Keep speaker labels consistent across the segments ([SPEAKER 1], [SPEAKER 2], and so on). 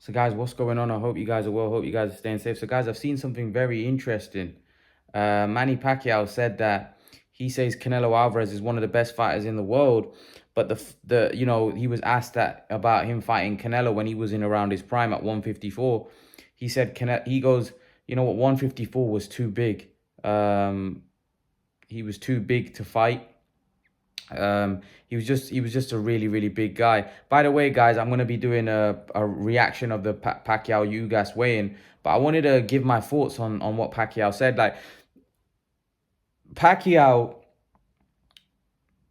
[SPEAKER 1] So guys, what's going on? I hope you guys are well. Hope you guys are staying safe. So guys, I've seen something very interesting. Manny Pacquiao said that he says Canelo Alvarez is one of the best fighters in the world, but he was asked that about him fighting Canelo when he was in around his prime at 154. He said he goes, you know what, 154 was too big. He was too big to fight. He was just a really big guy. By the way, guys, I'm gonna be doing a reaction of the Pacquiao Ugas weigh-in, but I wanted to give my thoughts on what Pacquiao said. Like Pacquiao,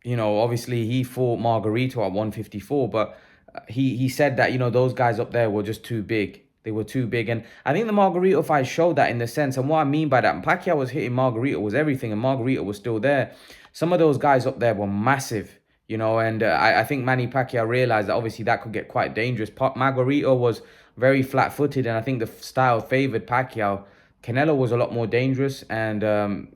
[SPEAKER 1] obviously he fought Margarito at 154, but he said that those guys up there were just too big. They were too big, and I think the Margarito fight showed that in the sense. And what I mean by that, Pacquiao was hitting Margarito was everything, and Margarito was still there. Some of those guys up there were massive, and I think Manny Pacquiao realized that obviously that could get quite dangerous. Margarito was very flat-footed, and I think the style favored Pacquiao. Canelo was a lot more dangerous, and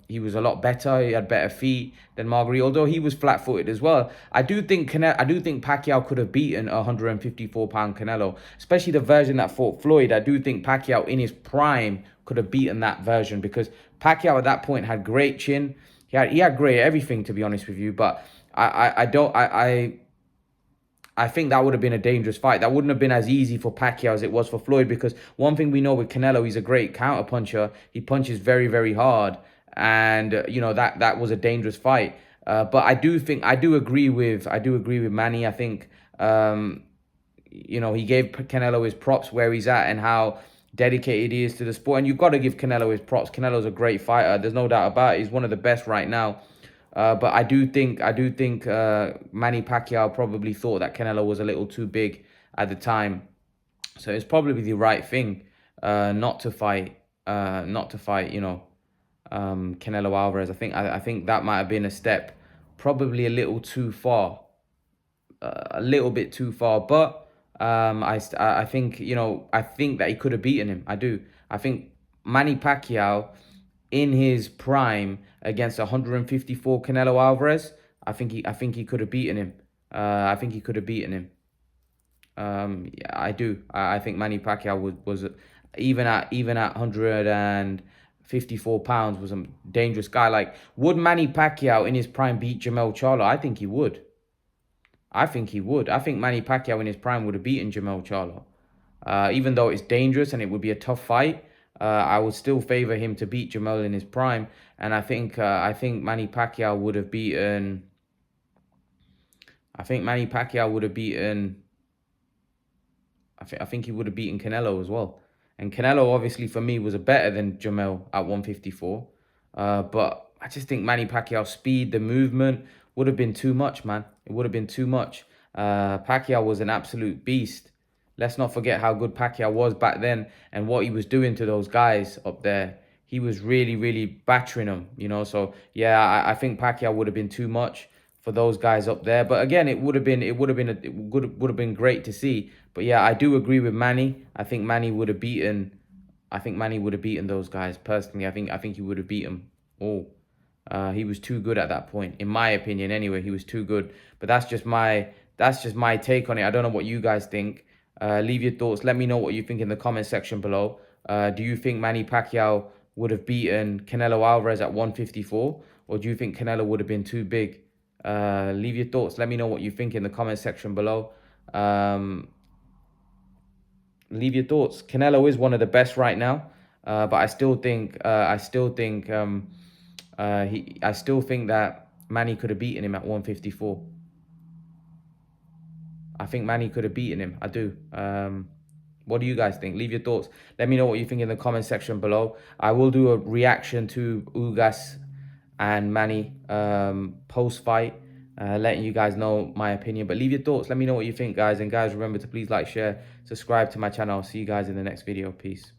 [SPEAKER 1] he was a lot better. He had better feet than Margarito, although he was flat-footed as well. I do think Pacquiao could have beaten a 154-pound Canelo, especially the version that fought Floyd. I do think Pacquiao in his prime could have beaten that version because Pacquiao at that point had great chin. He had great everything, to be honest with you. But I think that would have been a dangerous fight. That wouldn't have been as easy for Pacquiao as it was for Floyd, because one thing we know with Canelo, he's a great counter puncher. He punches very hard, and that was a dangerous fight. But I do agree with Manny. I think he gave Canelo his props where he's at and how dedicated he is to the sport. And you've got to give Canelo his props. Canelo's a great fighter. There's no doubt about it. He's one of the best right now. But I do think Manny Pacquiao probably thought that Canelo was a little too big at the time, so it's probably the right thing not to fight Canelo Alvarez. I think that might have been a step probably a little too far, a little bit too far. But I think that he could have beaten him. I do. I think Manny Pacquiao in his prime against 154 Canelo Alvarez, I think he could have beaten him. I think he could have beaten him. Yeah, I do. I think Manny Pacquiao was even at 154 pounds was a dangerous guy. Like, would Manny Pacquiao in his prime beat Jermell Charlo? I think he would. I think Manny Pacquiao in his prime would have beaten Jermell Charlo. Even though it's dangerous and it would be a tough fight, I would still favor him to beat Jermell in his prime, and I think Manny Pacquiao would have beaten. I think he would have beaten Canelo as well. And Canelo, obviously, for me, was a better than Jermell at 154. But I just think Manny Pacquiao's speed, the movement, would have been too much, man. It would have been too much. Pacquiao was an absolute beast. Let's not forget how good Pacquiao was back then and what he was doing to those guys up there. He was really battering them, So yeah, I think Pacquiao would have been too much for those guys up there. But again, it would have been great to see. But yeah, I do agree with Manny. I think Manny would have beaten those guys personally. I think he would have beat them all. He was too good at that point, in my opinion. Anyway, he was too good. But that's just my take on it. I don't know what you guys think. Leave your thoughts. Let me know what you think in the comment section below. Do you think Manny Pacquiao would have beaten Canelo Alvarez at 154? Or do you think Canelo would have been too big? Leave your thoughts. Let me know what you think in the comment section below. Leave your thoughts. Canelo is one of the best right now. But I still think that Manny could have beaten him at 154. I think Manny could have beaten him. I do. What do you guys think? Leave your thoughts. Let me know what you think in the comment section below. I will do a reaction to Ugas and Manny post-fight, letting you guys know my opinion. But leave your thoughts. Let me know what you think, guys. And guys, remember to please like, share, subscribe to my channel. I'll see you guys in the next video. Peace.